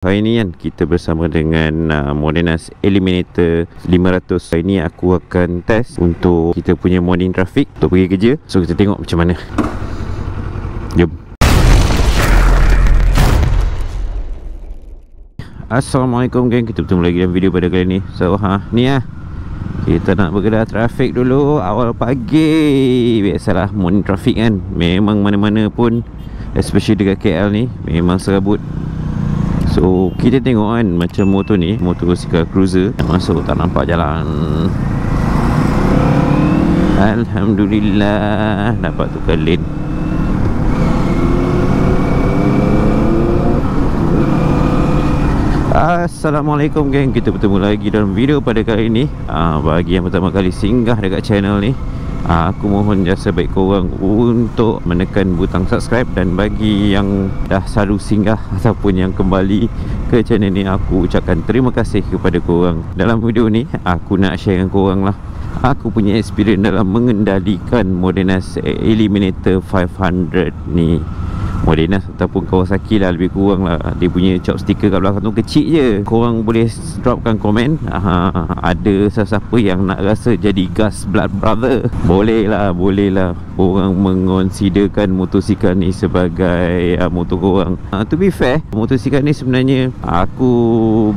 Hari ni kan kita bersama dengan Modenas Eliminator 500. Hari ni aku akan test untuk kita punya morning traffic untuk pergi kerja. So kita tengok macam mana. Jom. Assalamualaikum geng, kita bertemu lagi dalam video pada kali ni. So ni kita nak bergerak trafik dulu awal pagi. Biasalah morning traffic kan, memang mana-mana pun, especially dekat KL ni memang serabut. So kita tengok kan, macam motor ni, motosikal cruiser yang masuk tak nampak jalan. Alhamdulillah dapat tukar lane. Assalamualaikum geng, kita bertemu lagi dalam video pada kali ini. Bagi yang pertama kali singgah dekat channel ni, aku mohon jasa baik korang untuk menekan butang subscribe. Dan bagi yang dah selalu singgah ataupun yang kembali ke channel ni, aku ucapkan terima kasih kepada korang. Dalam video ni aku nak share dengan korang lah aku punya experience dalam mengendalikan Modenas Eliminator 500 ni. Modenas ataupun Kawasaki lah, lebih kurang lah. Dia punya chop sticker kat belakang tu kecil je. Korang boleh dropkan komen, ada sesiapa yang nak rasa jadi gas blood brother, boleh lah korang mengonsiderkan motosikal ni sebagai motor korang. To be fair, motosikal ni sebenarnya aku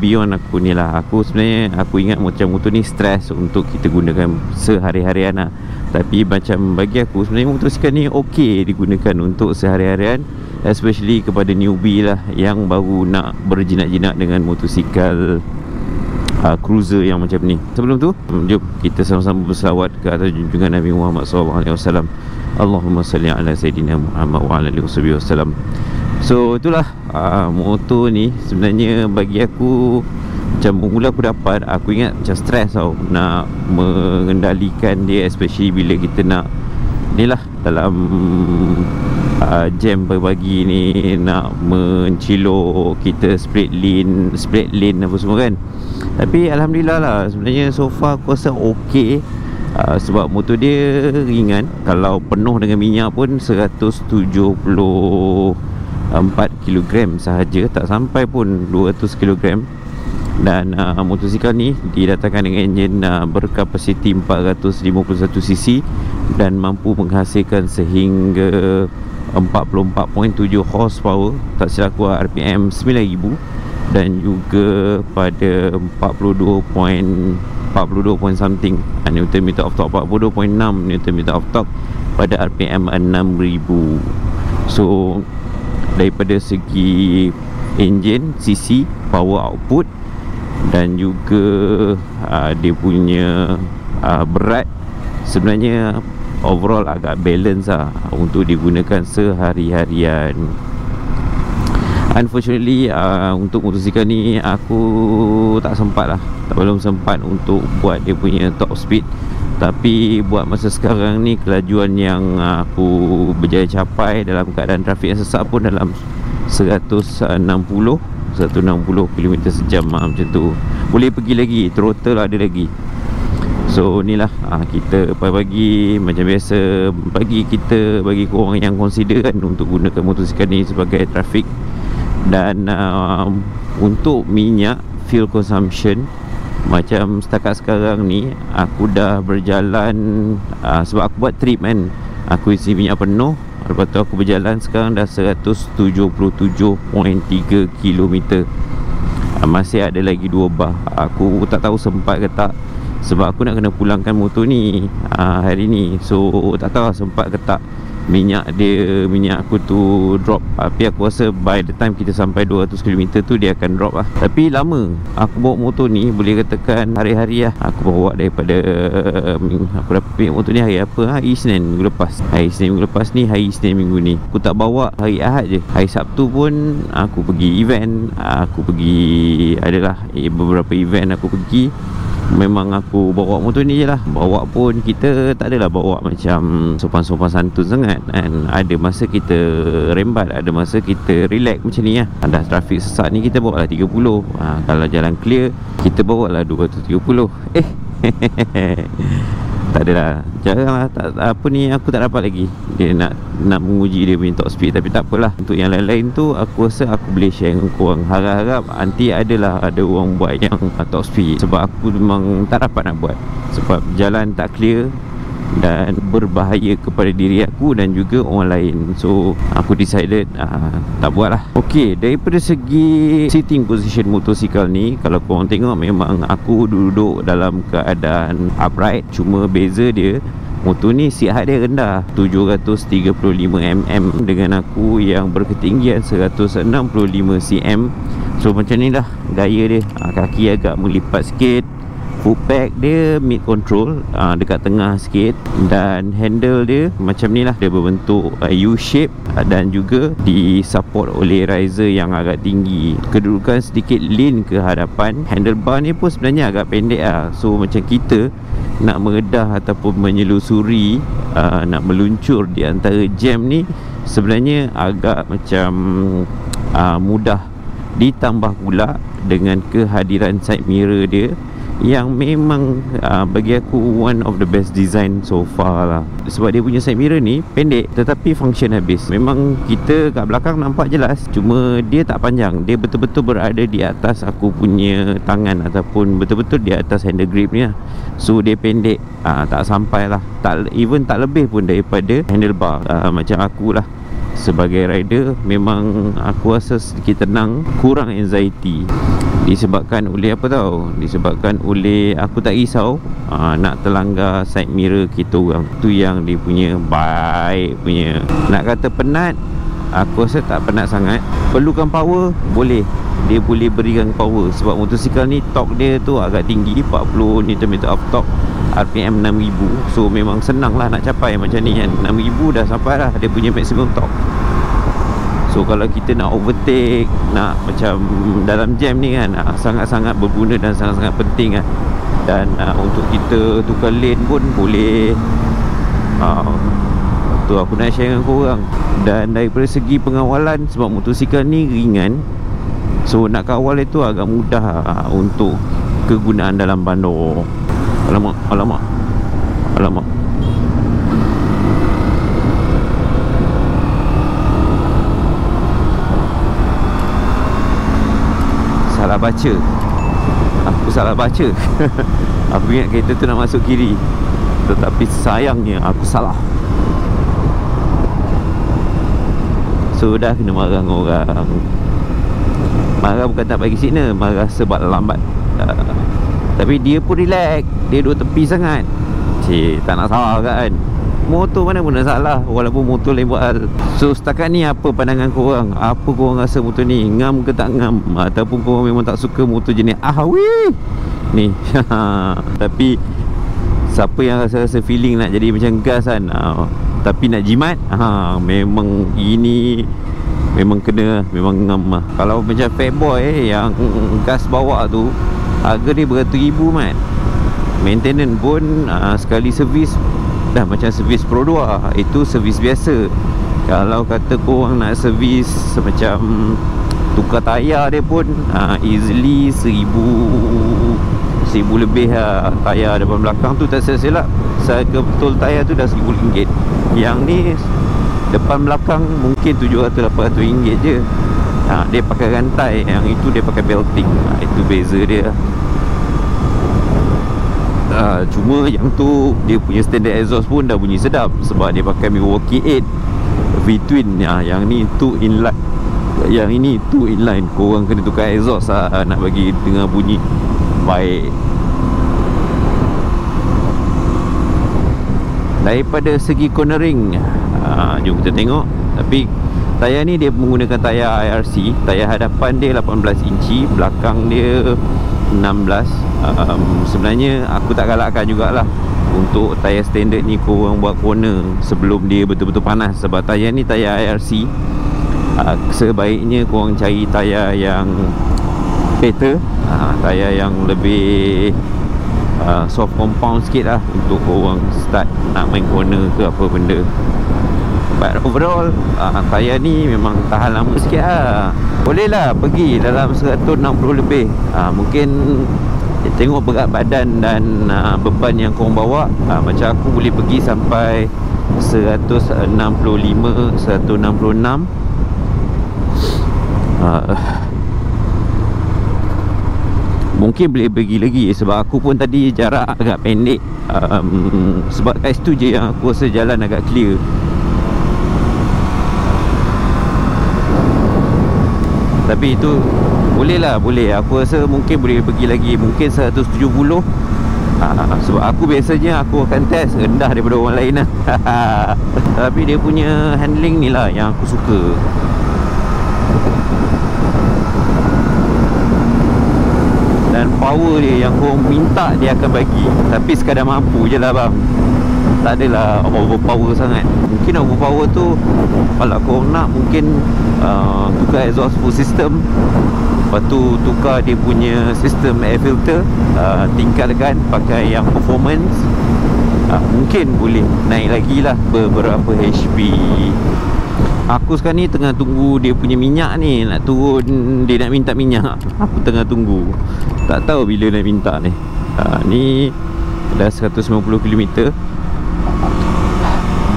beyond aku ni lah. Aku sebenarnya aku ingat macam motor ni stress untuk kita gunakan sehari-harian lah. Tapi macam bagi aku sebenarnya motosikal ni okey digunakan untuk sehari-harian, especially kepada newbie lah yang baru nak berjinak-jinak dengan motosikal cruiser yang macam ni. Sebelum tu, jom kita sama-sama berselawat ke atas junjungan Nabi Muhammad SAW. Allahumma salli ala Sayyidina Muhammad wa ala alihi wasallam. So itulah motor ni sebenarnya bagi aku, macam mula aku dapat, aku ingat macam stres tau nak mengendalikan dia, especially bila kita nak ni lah dalam jam pagi ni, nak mencilok kita split lane apa semua kan. Tapi Alhamdulillah lah, sebenarnya so far aku rasa ok. Sebab motor dia ringan, kalau penuh dengan minyak pun 174 kg sahaja, tak sampai pun 200 kg. Dan motosikal ni didatangkan dengan enjin berkapasiti 451cc dan mampu menghasilkan sehingga 44.7 horsepower, tak silap aku RPM 9000, dan juga pada 42 something Newton meter of torque, 42.6 Newton meter of torque pada RPM 6000. So daripada segi enjin, cc, power output, dan juga dia punya berat, sebenarnya overall agak balance lah untuk digunakan sehari-harian. Unfortunately untuk motosikal ni aku belum sempat untuk buat dia punya top speed. Tapi buat masa sekarang ni, kelajuan yang aku berjaya capai dalam keadaan trafik yang sesak pun dalam 160 km sejam macam tu. Boleh pergi lagi, throttle ada lagi. So inilah kita pagi-pagi macam biasa, bagi korang yang consider kan untuk gunakan motosikal ni sebagai trafik. Dan untuk minyak fuel consumption, macam setakat sekarang ni aku dah berjalan, sebab aku buat trip kan, aku isi minyak penuh, lepas tu aku berjalan sekarang dah 177.3 km. Masih ada lagi 2 bar. Aku tak tahu sempat ke tak, sebab aku nak kena pulangkan motor ni hari ni. So tak tahu sempat ke tak minyak aku tu drop. Tapi aku rasa by the time kita sampai 200 km tu dia akan drop lah. Tapi lama aku bawa motor ni, boleh katakan hari-hari lah. Aku bawa daripada aku dapat pilih motor ni hari apa? Hari Isnin minggu lepas. Hari Isnin minggu ni. Aku tak bawa hari Ahad je. Hari Sabtu pun aku pergi event. Aku pergi, adalah beberapa event aku pergi. Memang aku bawa motor ni je lah. Bawa pun kita tak adalah bawa macam sopan-sopan santun sangat kan. Ada masa kita rembat, ada masa kita relax macam ni lah. Dah trafik sesak ni kita bawa lah 30. Kalau jalan clear kita bawa lah 230. Tak adalah, janganlah, apa ni, aku tak dapat lagi. Dia nak menguji dia punya top speed. Tapi tak apalah, untuk yang lain-lain tu aku rasa aku boleh share dengan korang. Harap-harap nanti ada orang buat yang top speed. Sebab aku memang tak dapat nak buat, sebab jalan tak clear dan berbahaya kepada diri aku dan juga orang lain. So aku decided tak buat lah. Ok, daripada segi sitting position motosikal ni, kalau korang tengok memang aku duduk dalam keadaan upright. Cuma beza dia, motor ni seat height dia rendah, 735mm, dengan aku yang berketinggian 165 cm. So macam ni lah gaya dia. Kaki agak melipat sikit, foot peg dia mid control, dekat tengah sikit, dan handle dia macam ni lah, dia berbentuk U shape, dan juga disupport oleh riser yang agak tinggi. Kedudukan sedikit lean ke hadapan. Handlebar ni pun sebenarnya agak pendek lah. So macam kita nak meredah ataupun menyelusuri, nak meluncur di antara jam ni, sebenarnya agak macam mudah. Ditambah pula dengan kehadiran side mirror dia yang memang bagi aku one of the best design so far lah. Sebab dia punya side mirror ni pendek tetapi function habis. Memang kita kat belakang nampak jelas, cuma dia tak panjang. Dia betul-betul berada di atas aku punya tangan, ataupun betul-betul di atas handle grip ni lah. So dia pendek, tak sampai lah, tak lebih pun daripada handlebar. Macam aku lah, sebagai rider memang aku rasa sedikit tenang, kurang anxiety. Disebabkan oleh apa tau? Disebabkan oleh aku tak risau nak terlanggar side mirror kita orang. Tu yang dia punya baik punya. Nak kata penat, aku rasa tak penat sangat. Perlukan power, boleh. Dia boleh berikan power. Sebab motosikal ni torque dia tu agak tinggi, 40 Nm of torque, RPM 6000. So memang senang lah nak capai macam ni kan. 6000 dah sampai lah dia punya maximum torque. So kalau kita nak overtake, nak macam dalam jam ni kan, sangat-sangat berguna dan sangat-sangat penting kan. Dan untuk kita tukar lane pun boleh. Tu aku nak share dengan korang. Dan daripada segi pengawalan, sebab motosikal ni ringan, so nak kawal itu agak mudah untuk kegunaan dalam bandar. Alamak. Aku salah baca. Aku ingat kereta tu nak masuk kiri, tetapi sayangnya aku salah. So dah kena marah dengan orang. Marah bukan tak bagi signal, marah sebab lambat. Tapi dia pun relax, dia duduk tepi sangat. Tak nak salah kan. Motor mana pun nak salah, walaupun motor lain buat hal. So setakat ni apa pandangan korang? Apa korang rasa motor ni? Ngam ke tak ngam? Ataupun korang memang tak suka motor jenis wih ni? Tapi siapa yang rasa feeling nak jadi macam gas kan, tapi nak jimat, memang ini memang kena, memang ngam lah. Kalau macam Fatboy yang gas bawah tu, harga dia beratus-ribu mat. Maintenance pun sekali servis dah macam servis Pro 2. Itu servis biasa. Kalau kata korang nak servis macam tukar tayar dia pun easily 1000 lebih lah. Tayar depan belakang tu tak silap, harga betul tayar tu dah RM1000. Yang ni depan belakang mungkin RM700-800 je. Dia pakai rantai, yang itu dia pakai belting. Itu beza dia. Cuma yang tu dia punya standard exhaust pun dah bunyi sedap, sebab dia pakai Milwaukee 8 V-twin. Yang ni 2 inline, yang ini 2 inline. Korang kena tukar exhaust nak bagi dengar bunyi baik. Daripada segi cornering, jom kita tengok. Tapi tayar ni dia menggunakan tayar IRC. Tayar hadapan dia 18 inci, belakang dia 16. Sebenarnya aku tak galakkan jugalah untuk tayar standard ni korang buat corner sebelum dia betul-betul panas. Sebab tayar ni tayar IRC. Sebaiknya korang cari tayar yang better, tayar yang lebih soft compound sikit lah, untuk korang start nak main corner ke apa benda. But overall tayar ni memang tahan lama sikit lah. Boleh lah pergi dalam 160 lebih. Mungkin tengok berat badan dan beban yang korang bawa, macam aku boleh pergi sampai 165, 166. Mungkin boleh pergi lagi sebab aku pun tadi jarak agak pendek. Sebab kat situ je yang aku rasa jalan agak clear. Tapi itu boleh lah, boleh. Aku rasa mungkin boleh pergi lagi, mungkin 170. Sebab aku biasanya aku akan test rendah daripada orang lain lah. Tapi dia punya handling ni lah yang aku suka. Dan power dia yang korang minta dia akan bagi. Tapi sekadar mampu je lah bang, tak adalah overpower sangat. Mungkin overpower tu kalau korang nak, mungkin tukar exhaust full system, lepas tu tukar dia punya sistem air filter, tingkatkan pakai yang performance, mungkin boleh naik lagi lah beberapa HP. Aku sekarang ni tengah tunggu dia punya minyak ni nak turun. Dia nak minta minyak, aku tengah tunggu. Tak tahu bila nak minta ni. Ni dah 190km.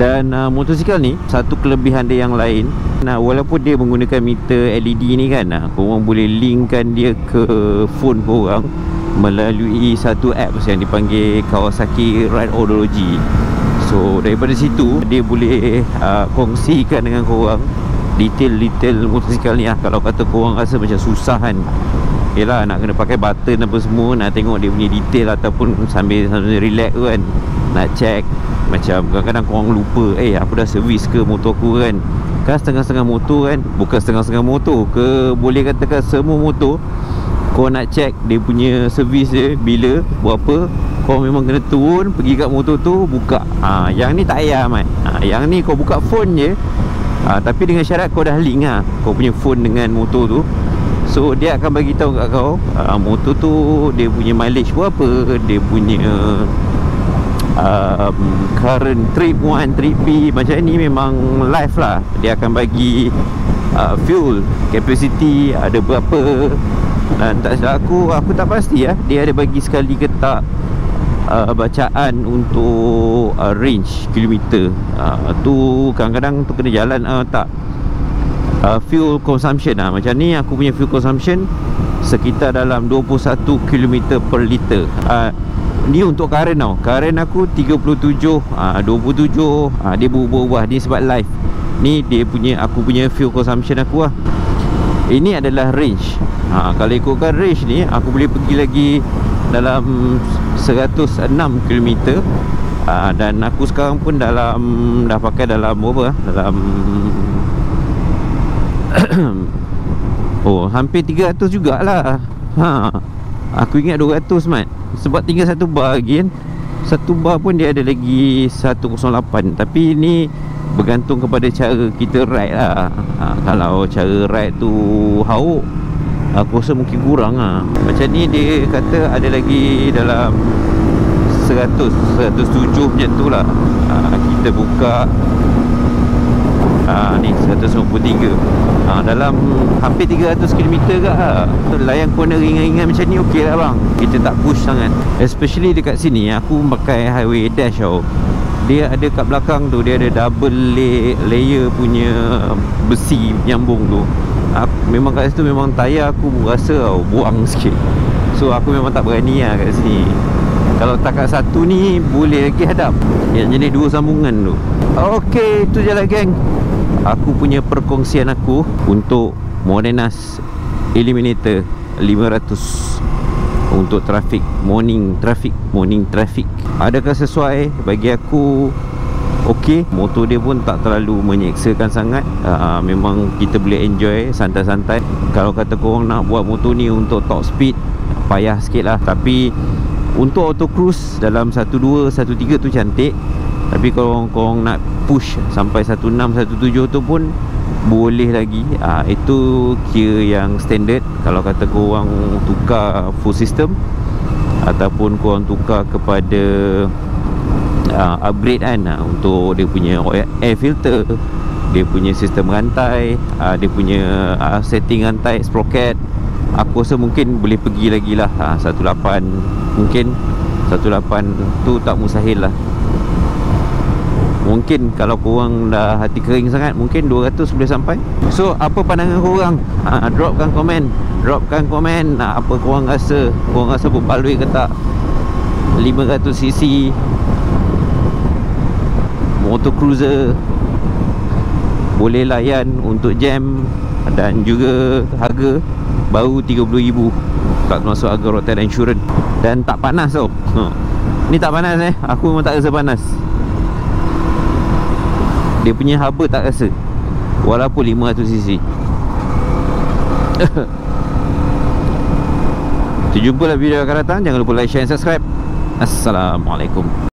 Dan motosikal ni satu kelebihan dia yang lain, walaupun dia menggunakan meter LED ni kan, korang boleh linkkan dia ke phone korang melalui satu apps yang dipanggil Kawasaki Rideology. So daripada situ dia boleh kongsikan dengan korang detail-detail motosikal ni lah. Kalau kata korang rasa macam susah kan, yelah nak kena pakai button apa semua, nak tengok dia punya detail ataupun sambil relax tu kan, nak check. Macam kadang-kadang korang lupa, aku dah servis ke motor aku kan. Kan setengah-setengah motor kan, bukan setengah-setengah motor ke, boleh katakan semua motor korang nak check dia punya servis dia bila, berapa. Kau memang kena turun, pergi kat motor tu, buka. Yang ni tak payah Mat. Yang ni kau buka phone je. Tapi dengan syarat kau dah link lah kau punya phone dengan motor tu. So dia akan bagi tahu kat kau motor tu dia punya mileage berapa, dia punya current trip 1, trip B. Macam ni memang live lah. Dia akan bagi fuel capacity ada berapa. Dan tak silap aku tak pasti lah dia ada bagi sekali ke tak bacaan untuk range kilometer. Tu kadang-kadang tu kena jalan tak. Fuel consumption macam ni aku punya fuel consumption sekitar dalam 21 km per liter. Ni untuk current tau. Current aku 37, 27. Dia berubah-ubah ni sebab live. Ni dia punya, aku punya fuel consumption aku lah. Ini adalah range. Kalau ikutkan range ni, aku boleh pergi lagi dalam 106 km. Dan aku sekarang pun dalam, dah pakai dalam berapa? Dalam hampir 300 jugalah. Aku ingat 200 Mat. Sebab tinggal satu bar lagi kan. Satu bar pun dia ada lagi 108. Tapi ni bergantung kepada cara kita ride lah. Kalau cara ride tu hauk, aku rasa mungkin kurang lah. Macam ni dia kata ada lagi dalam 100, 107 macam tu lah. Kita buka ni 193. Dalam hampir 300 km ke lah. Layan corner ringan-ringan macam ni okey lah bang. Kita tak push sangat. Especially dekat sini aku pakai highway dash tau. Dia ada kat belakang tu, dia ada double layer punya besi nyambung tu. Memang kat situ memang tayar aku rasa buang sikit. So aku memang tak berani lah kat sini. Kalau takat satu ni boleh lagi hadap. Yang jenis dua sambungan tu. Okey, itu je lah geng. Aku punya perkongsian aku untuk Morenas Eliminator 500 untuk trafik morning traffic. Adakah sesuai? Bagi aku okey. Motor dia pun tak terlalu menyeksakan sangat. Memang kita boleh enjoy santai-santai. Kalau kata korang nak buat motor ni untuk top speed, payah sikit lah. Tapi untuk auto cruise dalam 12, 13 tu cantik. Tapi kalau korang nak push sampai 16, 17 tu pun boleh lagi. Itu kira yang standard. Kalau kata korang tukar full system ataupun korang tukar kepada upgrade kan, untuk dia punya air filter, dia punya sistem rantai, dia punya setting rantai, sprocket, Aku rasa mungkin boleh pergi lagi lah. 18 mungkin 18 tu tak mustahil lah. Mungkin kalau korang dah hati kering sangat, mungkin 200 boleh sampai. So apa pandangan korang? Dropkan komen. Apa korang rasa? Korang rasa berbaloi ke tak 500cc motor cruiser boleh layan untuk jam, dan juga harga baru 30,000, tak termasuk harga hotel insurance. Dan tak panas tau. Ni tak panas aku memang tak rasa panas. Dia punya haba tak rasa, walaupun 500cc. Kita jumpa dalam video akan datang. Jangan lupa like, share dan subscribe. Assalamualaikum.